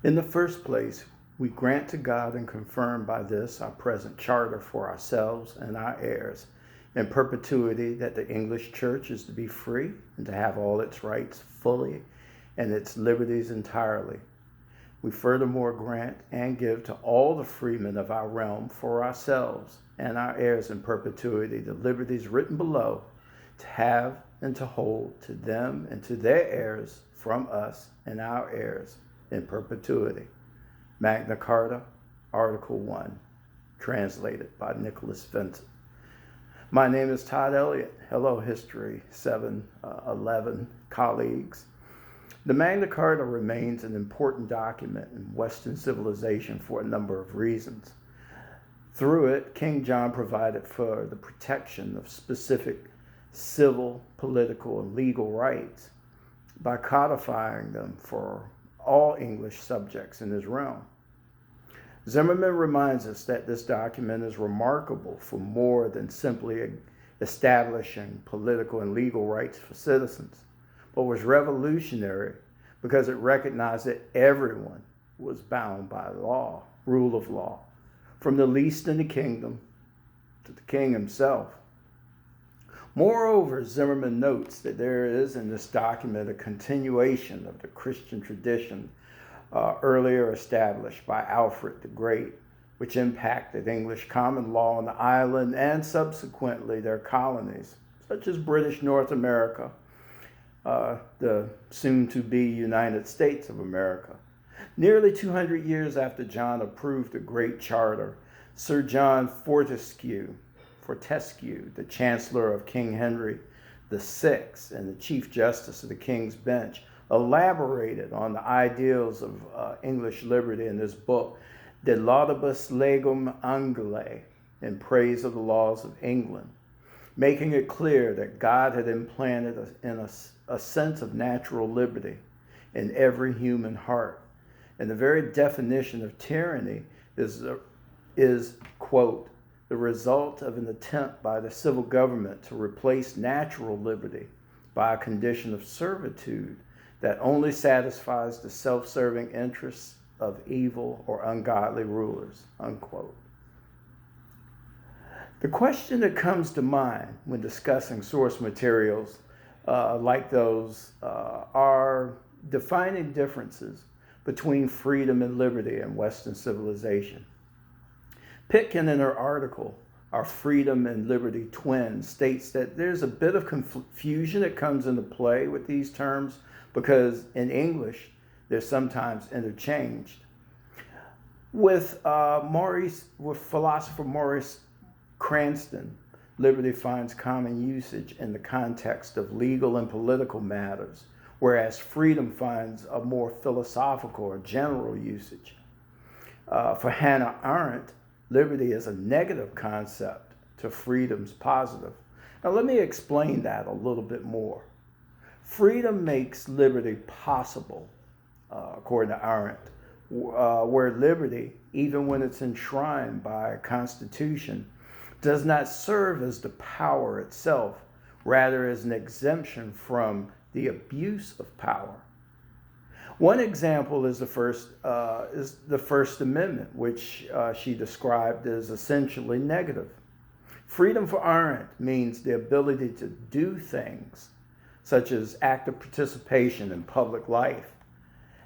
In the first place, we grant to God and confirm by this our present charter for ourselves and our heirs in perpetuity that the English Church is to be free and to have all its rights fully and its liberties entirely. We furthermore grant and give to all the freemen of our realm for ourselves and our heirs in perpetuity the liberties written below, to have and to hold to them and to their heirs from us and our heirs in perpetuity. Magna Carta, Article 1, translated by Nicholas Vincent. My name is Todd Elliott. Hello, History 711 colleagues. The Magna Carta remains an important document in Western civilization for a number of reasons. Through it, King John provided for the protection of specific civil, political, and legal rights by codifying them for all English subjects in his realm. Zimmerman reminds us that this document is remarkable for more than simply establishing political and legal rights for citizens, but was revolutionary because it recognized that everyone was bound by law, rule of law, from the least in the kingdom to the king himself. Moreover, Zimmerman notes that there is in this document a continuation of the Christian tradition earlier established by Alfred the Great, which impacted English common law on the island and subsequently their colonies, such as British North America, the soon-to-be United States of America. Nearly 200 years after John approved the Great Charter, Sir John Fortescue, the Chancellor of King Henry VI and the Chief Justice of the King's Bench, elaborated on the ideals of English liberty in his book, De Laudibus Legum Angliae, in praise of the laws of England, making it clear that God had implanted a sense of natural liberty in every human heart. And the very definition of tyranny is, quote, the result of an attempt by the civil government to replace natural liberty by a condition of servitude that only satisfies the self-serving interests of evil or ungodly rulers, unquote. The question that comes to mind when discussing source materials like those are defining differences between freedom and liberty in Western civilization. Pitkin, in her article, Our Freedom and Liberty Twins, states that there's a bit of confusion that comes into play with these terms because in English, they're sometimes interchanged. With philosopher Maurice Cranston, liberty finds common usage in the context of legal and political matters, whereas freedom finds a more philosophical or general usage. For Hannah Arendt, liberty is a negative concept to freedom's positive. Now let me explain that a little bit more. Freedom makes liberty possible, according to Arendt, where liberty, even when it's enshrined by a constitution, does not serve as the power itself, rather as an exemption from the abuse of power. One example is the First Amendment, which she described as essentially negative. Freedom for Arendt means the ability to do things, such as active participation in public life.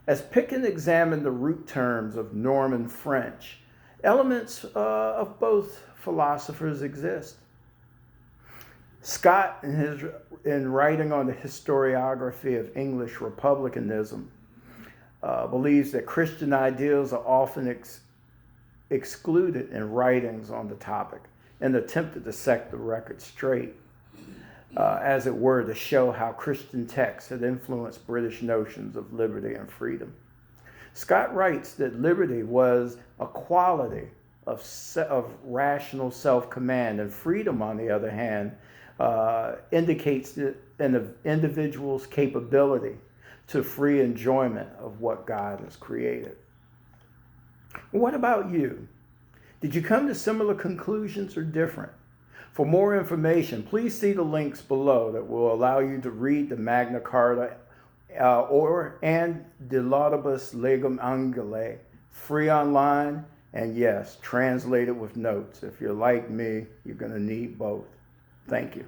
As Pitkin examined the root terms of Norman French, elements of both philosophers exist. Scott, in writing on the historiography of English republicanism, believes that Christian ideals are often excluded in writings on the topic and attempted to set the record straight, as it were, to show how Christian texts had influenced British notions of liberty and freedom. Scott writes that liberty was a quality of rational self-command, and freedom, on the other hand, indicates an individual's capability to free enjoyment of what God has created. What about you? Did you come to similar conclusions or different? For more information, please see the links below that will allow you to read the Magna Carta and the Laudibus Legum Angliae, free online, and yes, translated with notes. If you're like me, you're going to need both. Thank you.